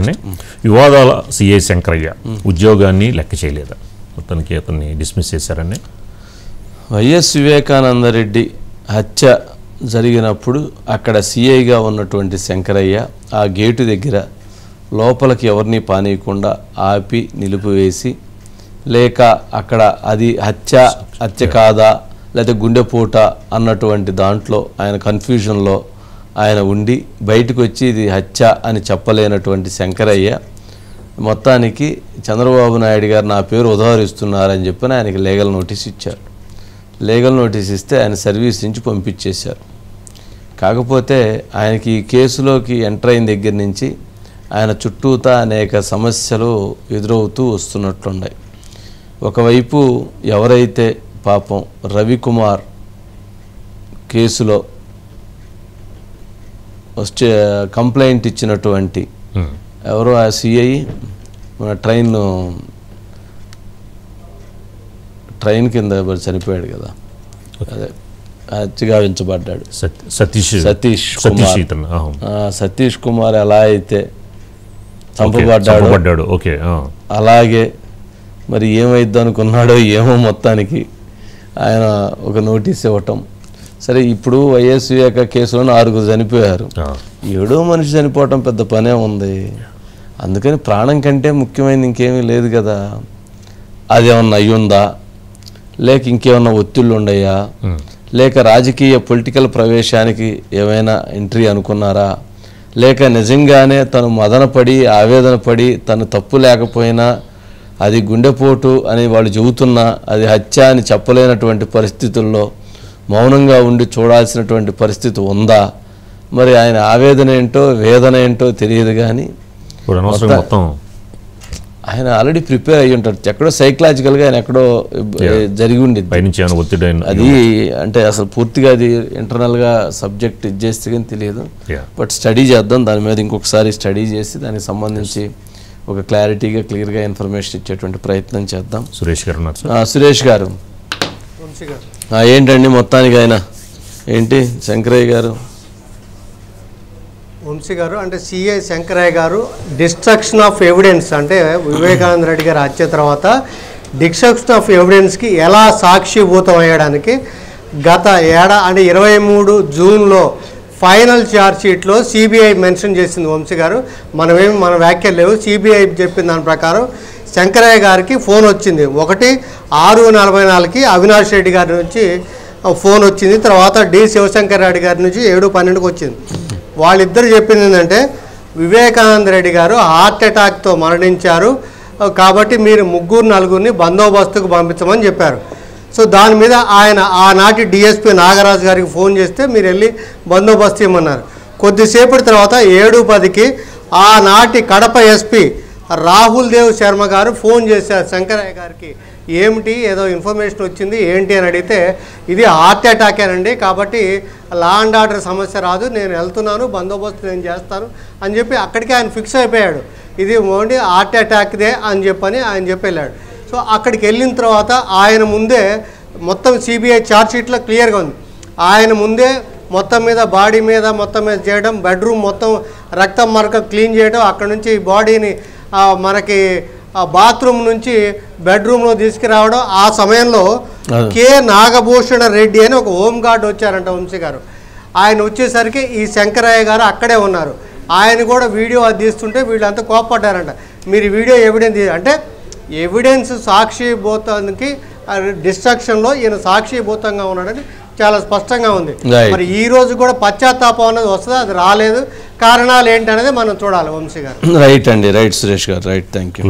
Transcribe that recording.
పక్కనే వివాదాల సిఐ శంకరయ్య ఉద్యోగాన్ని లెక్క చేయలేదా, మొత్తానికి అతన్ని డిస్మిస్ చేశారని. వైఎస్ వివేకానందరెడ్డి హత్య జరిగినప్పుడు అక్కడ సిఐగా ఉన్నటువంటి శంకరయ్య ఆ గేటు దగ్గర లోపలికి ఎవరిని పానీయకుండా ఆపి నిలిపివేసి, లేక అక్కడ అది హత్య కాదా లేకపోతే గుండెపోట అన్నటువంటి దాంట్లో ఆయన కన్ఫ్యూజన్లో ఆయన ఉండి బయటకు వచ్చి ఇది హత్య అని చెప్పలేనటువంటి శంకరయ్య మొత్తానికి చంద్రబాబు నాయుడు గారు నా పేరు ఉదాహరిస్తున్నారని చెప్పి ఆయనకి లీగల్ నోటీస్ ఇచ్చారు. లీగల్ నోటీస్ ఇస్తే ఆయన సర్వీస్ నుంచి పంపించేశారు. కాకపోతే ఆయనకి ఈ కేసులోకి ఎంటర్ అయిన దగ్గర నుంచి ఆయన చుట్టూతా అనేక సమస్యలు ఎదురవుతూ వస్తున్నట్లున్నాయి. ఒకవైపు ఎవరైతే పాపం రవికుమార్ కేసులో కంప్లైంట్ ఇచ్చినటువంటి ఎవరో ఆ సిఐ మన ట్రైన్ కింద చనిపోయాడు కదా, అదే హత్యగా గావించబడ్డాడు సతీష్ కుమార్ ఎలా అయితే చంపబడ్డాడు అలాగే మరి ఏమైద్ది అనుకున్నాడో ఏమో మొత్తానికి ఆయన ఒక నోటీస్ ఇవ్వటం. సరే, ఇప్పుడు వైఎస్ వివేక కేసులో 6 చనిపోయారు, 7వ మనిషి చనిపోవటం పెద్ద పనే ఉంది. అందుకని ప్రాణం కంటే ముఖ్యమైనది ఇంకేమీ లేదు కదా. అదేమన్నా అయ్యుందా, లేక ఇంకేమన్నా ఒత్తిళ్ళు ఉన్నాయా, లేక రాజకీయ పొలిటికల్ ప్రవేశానికి ఏమైనా ఎంట్రీ అనుకున్నారా, లేక నిజంగానే తను మదనపడి ఆవేదన పడి తను తప్పు లేకపోయినా అది గుండెపోటు అని వాళ్ళు చెబుతున్నా అది హత్య అని చెప్పలేనటువంటి పరిస్థితుల్లో మౌనంగా ఉండి చూడాల్సినటువంటి పరిస్థితి ఉందా, మరి ఆయన ఆవేదన ఏంటో వేదన ఏంటో తెలియదు. కానీ ఆయన ఆల్రెడీ ప్రిపేర్ అయ్యి ఉంటాడు, ఎక్కడో సైకలాజికల్గా ఆయన ఎక్కడో జరిగి ఉండిద్ది. అది అంటే అసలు పూర్తిగా అది ఇంటర్నల్గా సబ్జెక్ట్ ఇది చేస్తే కానీ తెలియదు. బట్ స్టడీ చేద్దాం, దాని మీద ఇంకొకసారి స్టడీ చేసి దానికి సంబంధించి ఒక క్లారిటీగా క్లియర్గా ఇన్ఫర్మేషన్ ఇచ్చేటువంటి ప్రయత్నం చేద్దాం. సురేష్ గారు ఏంటండి మొత్తానికి ఆయన ఏంటి శంకరయ్య గారు వంశీ గారు అంటే సిఐ శంకరయ్య గారు డిస్ట్రక్షన్ ఆఫ్ ఎవిడెన్స్ అంటే వివేకానంద రెడ్డి గారి హత్య తర్వాత డిస్ట్రక్షన్ ఆఫ్ ఎవిడెన్స్కి ఎలా సాక్షిభూతం అయ్యడానికి గత అంటే 23 జూన్లో ఫైనల్ ఛార్జ్ షీట్లో సిబిఐ మెన్షన్ చేసింది. వంశీ గారు మన వ్యాఖ్యలు లేవు, సిబిఐ చెప్పిన దాని ప్రకారం శంకరయ్య గారికి ఫోన్ వచ్చింది. 6:44కి అవినాష్ రెడ్డి గారి నుంచి ఫోన్ వచ్చింది, తర్వాత డి శివశంకర్ రెడ్డి గారి నుంచి 7:12కి వచ్చింది. వాళ్ళిద్దరు చెప్పింది ఏంటంటే వివేకానంద రెడ్డి గారు హార్ట్ అటాక్తో మరణించారు కాబట్టి మీరు 3-4 బందోబస్తుకు పంపించమని చెప్పారు. సో దాని మీద ఆయన ఆనాటి డిఎస్పీ నాగరాజు గారికి ఫోన్ చేస్తే మీరు వెళ్ళి బందోబస్తు ఇవ్వమన్నారు. కొద్దిసేపటి తర్వాత 7:10కి ఆనాటి కడప ఎస్పీ రాహుల్ దేవ్ శర్మ గారు ఫోన్ చేశారు శంకరయ్య గారికి. ఏమిటి ఏదో ఇన్ఫర్మేషన్ వచ్చింది ఏంటి అని అడిగితే ఇది హార్ట్ అటాకేనండి, కాబట్టి లా అండ్ ఆర్డర్ సమస్య రాదు, నేను వెళ్తున్నాను, బందోబస్తు నేను చేస్తాను అని చెప్పి అక్కడికి ఆయన ఫిక్స్ అయిపోయాడు. ఇది ఓన్లీ హార్ట్ అటాక్దే అని ఆయన చెప్పి వెళ్ళాడు. సో అక్కడికి వెళ్ళిన తర్వాత ఆయన ముందే మొత్తం సిబిఐ ఛార్జ్షీట్లో క్లియర్గా ఉంది. ఆయన ముందే మొత్తం మీద బాడీ మీద మొత్తం మీద చేయడం, బెడ్రూమ్ మొత్తం రక్తం మరక క్లీన్ చేయడం, అక్కడ నుంచి బాడీని మనకి బాత్రూమ్ నుంచి బెడ్రూమ్లో తీసుకురావడం. ఆ సమయంలో కె నాగభూషణ రెడ్డి అని ఒక హోమ్ గార్డ్ వచ్చారంట వంశీ గారు. ఆయన వచ్చేసరికి ఈ శంకరయ్య గారు అక్కడే ఉన్నారు. ఆయన కూడా వీడియో అది తీస్తుంటే వీళ్ళంతా కోప్పడ్డారంట. మీరు వీడియో ఎవిడెన్స్ అంటే ఎవిడెన్స్ సాక్షిభూతానికి డిస్ట్రక్షన్లో ఈయన సాక్షిభూతంగా ఉన్నాడని చాలా స్పష్టంగా ఉంది. మరి ఈ రోజు కూడా పశ్చాత్తాపం అనేది వస్తుంది, అది రాలేదు. కారణాలు ఏంటనేది మనం చూడాలి వంశీ గారు. రైట్ అండి, రైట్ సురేష్ గారు, రైట్, థ్యాంక్ యూ.